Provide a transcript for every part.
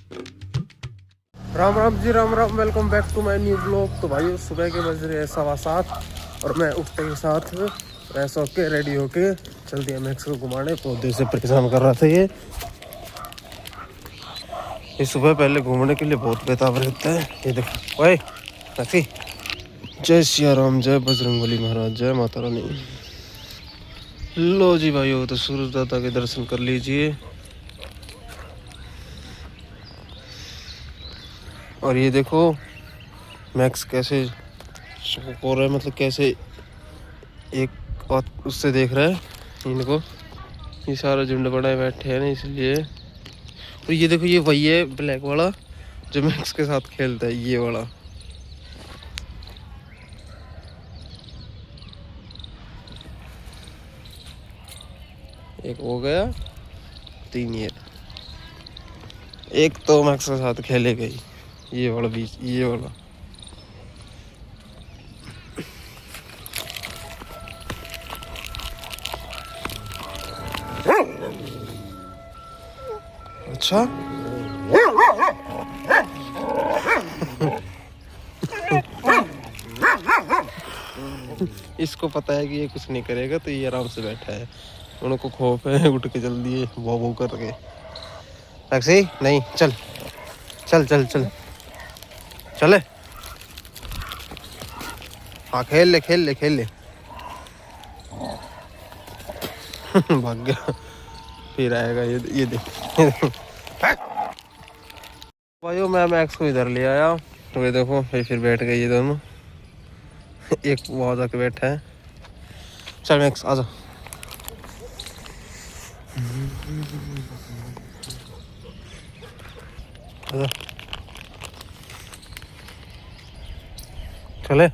Ram Ram ji, Ram Ram. Welcome back to my new blog. तो भाई सुबह के बज रहे हैं 7:15 और मैं उठते के साथ फ्रेश होके रेडी होके चल दिया मैक्स को घुमाने। पौधे से परेशान कर रहा था ये सुबह पहले घूमने के लिए बहुत बेताब रहता है। ये देखो ओए मैक्सी। जय सिया राम, जय बजरंगबली महाराज, जय माता रानी। लो जी भाइयों, तो सूरज दादा के दर्शन कर लीजिए। और ये देखो मैक्स कैसे हो रहा है, मतलब कैसे एक और उससे देख रहा है इनको। ये सारा झुंड बनाए बैठे हैं ना, इसलिए। और ये देखो ये वही है ब्लैक वाला जो मैक्स के साथ खेलता है, ये वाला। एक हो गया, 3 ये। एक तो मैक्स के साथ खेलेगा ही, ये वाला बीच, ये वाला। अच्छा इसको पता है कि ये कुछ नहीं करेगा, तो ये आराम से बैठा है। उनको खौफ है, उठ के चल दिए वो वो करके। टैक्सी नहीं, चल चल चल चल चले। हाँ खेल ले खेल ले खेल ले। भाग गया, फिर आएगा ये देख। भाइयों मैं मैक्स को इधर ले आया, तो ये देखो फिर बैठ गए ये दोनों। एक वहाँ जाके बैठा है। चल मैक्स आजा। आजा चले।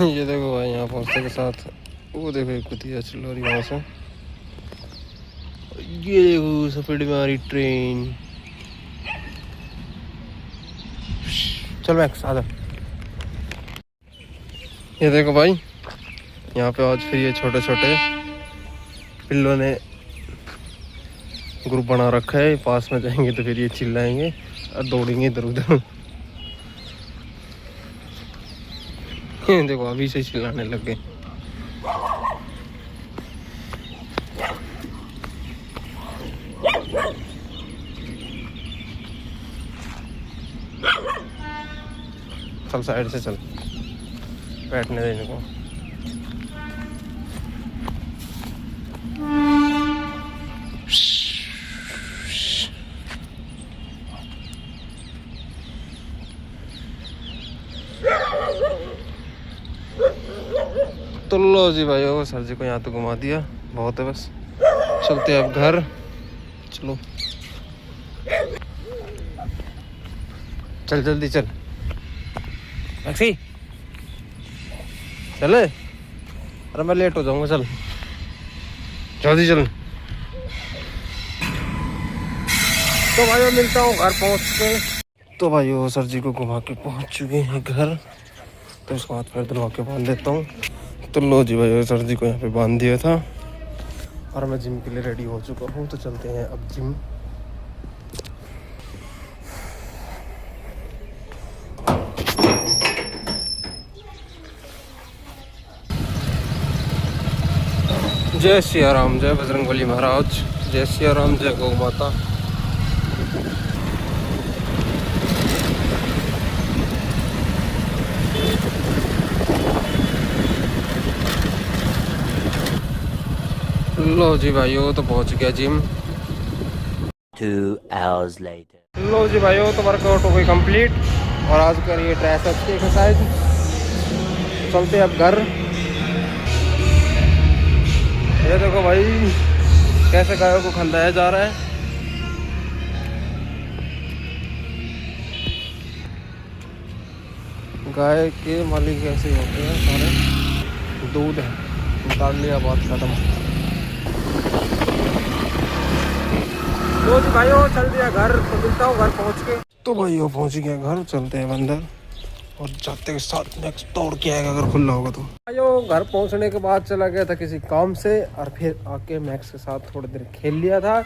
ये देखो भाई यहाँ पहुँचने के साथ वो देखो एक कुतिया चल रही वहाँ से। ये देखो सफेद में आ रही ट्रेन। चल मैक्स आजा। ये देखो भाई यहाँ पे आज फिर ये छोटे छोटे पिल्लों ने ग्रुप बना रखा है। पास में जाएंगे तो फिर ये चिल्लाएंगे और दौड़ेंगे इधर उधर। देखो अभी से चिल्लाने लग गए। चल साइड से चल, बैठने देने को। तो लो जी भाई, वो सर जी को यहाँ तो घुमा दिया, बहुत है बस। चलते हैं अब घर। चलो चल जल्दी चल टैक्सी चले। अरे मैं लेट हो जाऊंगा, चल जल्दी चल। तो भाई मिलता हूँ घर पहुँच के। तो भाई वो सर जी को घुमा के पहुँच चुके हैं घर, तो उसको हाथ पैर धुलवा के बांध देता हूँ। तो लो जी भाई सर जी को यहाँ पे बांध दिया था और मैं जिम के लिए रेडी हो चुका हूँ। तो चलते हैं अब जिम। जय सिया राम, जय बजरंगबली महाराज, जय सिया राम, जय गौ माता। लो जी भाइयों तो पहुंच गया जिम। 2 hours later. लो जी भाइयों तो वर्कआउट हो गई कंप्लीट और आज करिए ट्राइसेप्स की एक्सरसाइज। चलते अब घर। ये देखो भाई कैसे गायों को खंदाया जा रहा है। गाय के मालिक ऐसे होते हैं सारे। दूध है, निकाल लिया, बात खत्म। तो भाई चल दिया घर, तो मिलता हूँ घर पहुँच के। तो भाई वो पहुँच गया घर, चलते हैं अंदर। और जाते के साथ नेक्स्ट तोड़ के आएगा अगर खुला होगा तो। आयो घर पहुंचने के बाद चला गया था किसी काम से, और फिर आके मैक्स के साथ थोड़ी देर खेल लिया था,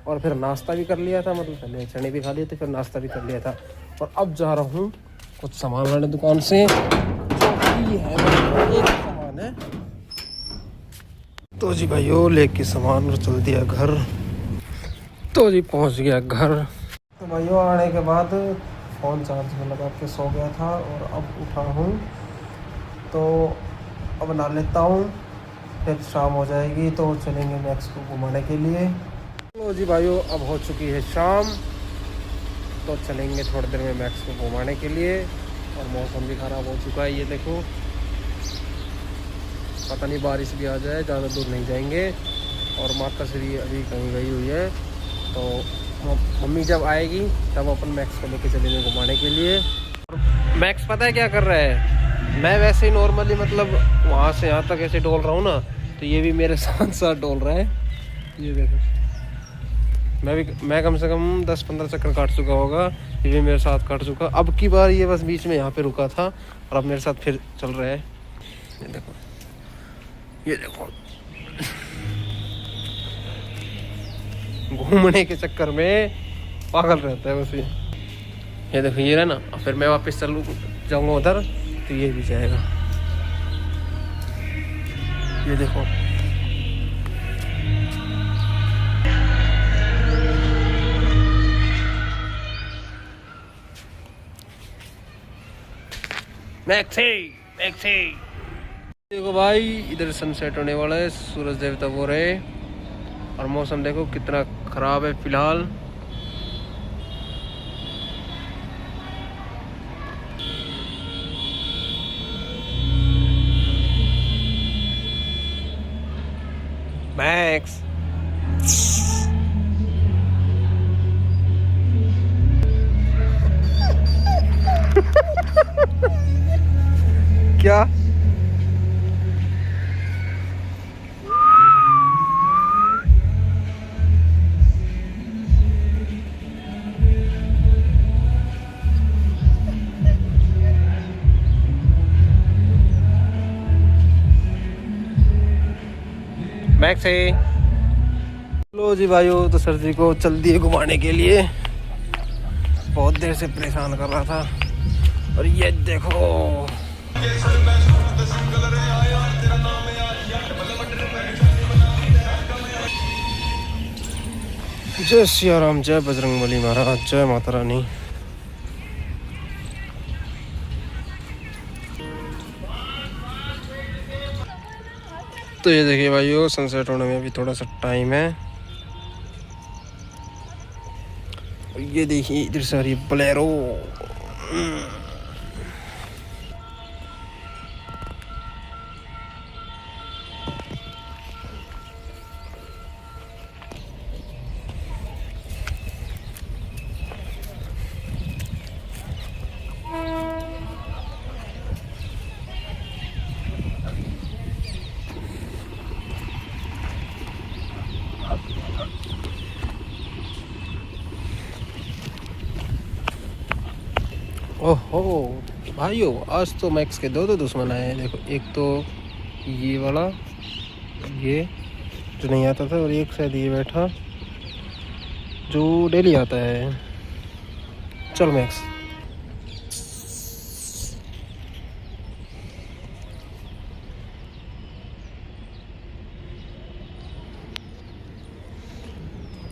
और फिर नाश्ता भी कर लिया था, मतलब पहले चने भी खा लिए थे, फिर नाश्ता भी कर लिया था। और अब जा रहा हूँ कुछ सामान लाने दुकान से, जो कि है एक सामान है। तो जी भाइयों लेके सामान और चल दिया घर। तो जी पहुँच गया घर। तो भाइयों आने के बाद फ़ोन चार्ज में लगा के सो गया था, और अब उठा हूँ तो अब नहा लेता हूँ, फिर शाम हो जाएगी तो चलेंगे मैक्स को घुमाने के लिए। तो जी भाइयों अब हो चुकी है शाम, तो चलेंगे थोड़ी देर में मैक्स को घुमाने के लिए। और मौसम भी ख़राब हो चुका है, ये देखो, पता नहीं बारिश भी आ जाए, ज़्यादा दूर नहीं जाएंगे। और माता श्री अभी कहीं गई हुई है, तो मम्मी जब आएगी तब अपन मैक्स को लेके चलेंगे घुमाने के लिए। मैक्स पता है क्या कर रहा है, मैं वैसे ही नॉर्मली मतलब वहाँ से यहाँ तक ऐसे डोल रहा हूँ ना, तो ये भी मेरे साथ साथ डोल रहा है। ये देखो, मैं कम से कम 10-15 चक्कर काट चुका होगा, ये भी मेरे साथ काट चुका। अब की बार ये बस बीच में यहाँ पे रुका था, और अब मेरे साथ फिर चल रहा है। ये देखो, ये देखो, घूमने के चक्कर में पागल रहता है बस ये देखो, ये है ना। फिर मैं वापस चलूँ जाऊँगा उधर, तो ये भी जाएगा। ये देखो, मैक्सी देखो भाई, इधर सनसेट होने वाला है, सूरज देवता वो रहे, और मौसम देखो कितना खराब है फिलहाल। मैक्स क्या मैक्स है। लो जी भाइयों, तो सर जी को चल दिए घुमाने के लिए, बहुत देर से परेशान कर रहा था। और ये देखो, जय सिया राम, जय बजरंगबली महाराज, जय माता रानी। तो ये देखिए भाइयों, सनसेट होने में भी थोड़ा सा टाइम है। और ये देखिए इधर सारी बोलेरो। ओहो भाइयों, आज तो मैक्स के दो दुश्मन आए हैं। देखो, एक तो ये वाला, ये जो नहीं आता था, और एक शायद ये बैठा जो डेली आता है। चल मैक्स,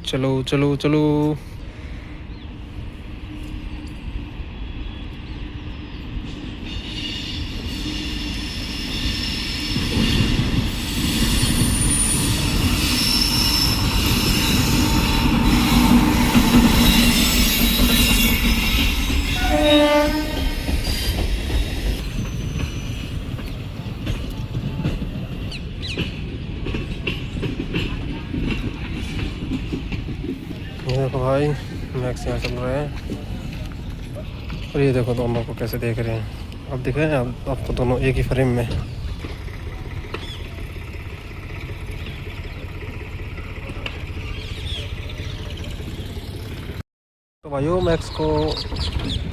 चलो चलो चलो। ये देखो भाई, मैक्स यहाँ चल रहा है, और ये देखो दोनों को कैसे देख रहे हैं। अब दिख रहे हैं अब तो दोनों एक ही फ्रेम में। तो भाइयों मैक्स को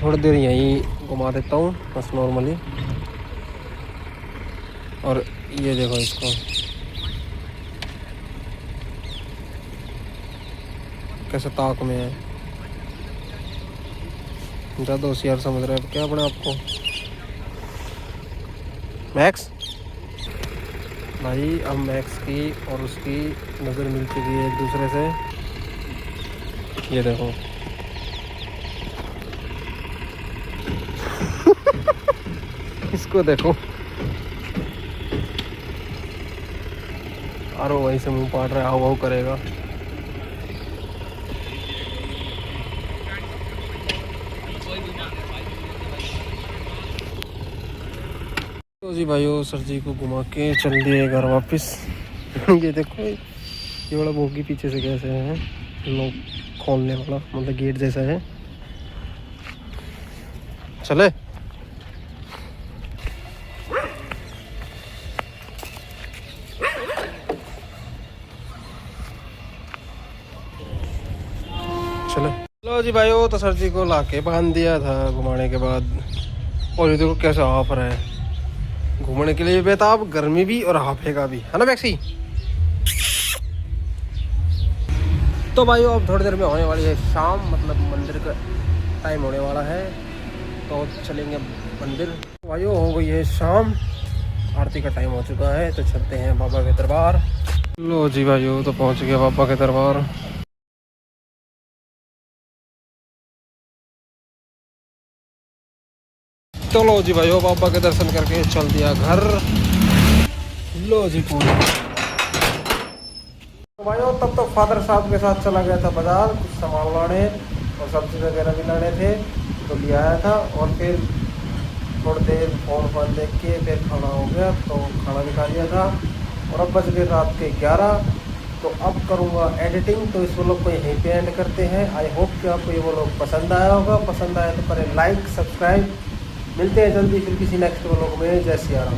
थोड़ी देर यहीं घुमा देता हूँ बस नॉर्मली। और ये देखो इसको कैसे ताक में है, ज़्यादा होशियार समझ रहे हैं क्या अपने आप को। मैक्स भाई अब मैक्स की और उसकी नज़र मिल चुकी है एक दूसरे से। ये देखो इसको देखो, अरे वहीं से मुंह पाड़ रहा है, हाउ हाउ करेगा। तो जी भाइयों सर जी को घुमा के चल दिए घर वापस। ये देखो ये वाला बोगी पीछे से कैसे है, लोग खोलने वाला मतलब गेट जैसा है। चले चले। लो जी भाइयों तो सर जी को लाके बांध दिया था घुमाने के बाद। और ये देखो कैसा हाफ रहा है, घूमने के लिए बेताब, गर्मी भी और हाफेगा भी, है ना मैक्सी। तो भाइयों अब थोड़ी देर में होने वाली है शाम, मतलब मंदिर का टाइम होने वाला है, तो चलेंगे मंदिर। भाइयों हो गई है शाम, आरती का टाइम हो चुका है, तो चलते हैं बाबा के दरबार। लो जी भाइयों तो पहुंच गया बाबा के दरबार। चलो जी भाइयों बाबा के दर्शन करके चल दिया घर। लो जी पूरा तो भाइयों तब तो फादर साहब के साथ चला गया था बाजार कुछ सामान लाने और सब्जी वगैरह भी लाने थे, तो ले आया था। और फिर थोड़ी देर फोन देख के फिर खाना हो गया, तो खाना भी खा लिया था। और अब बज गए रात के 11, तो अब करूँगा एडिटिंग। तो इस व्लॉग को यहीं पे एंड करते हैं। आई होप कि आपको ये व्लॉग पसंद आया होगा, पसंद आया तो करें लाइक सब्सक्राइब। मिलते हैं जल्दी फिर किसी नेक्स्ट व्लॉग में। जय सिया राम।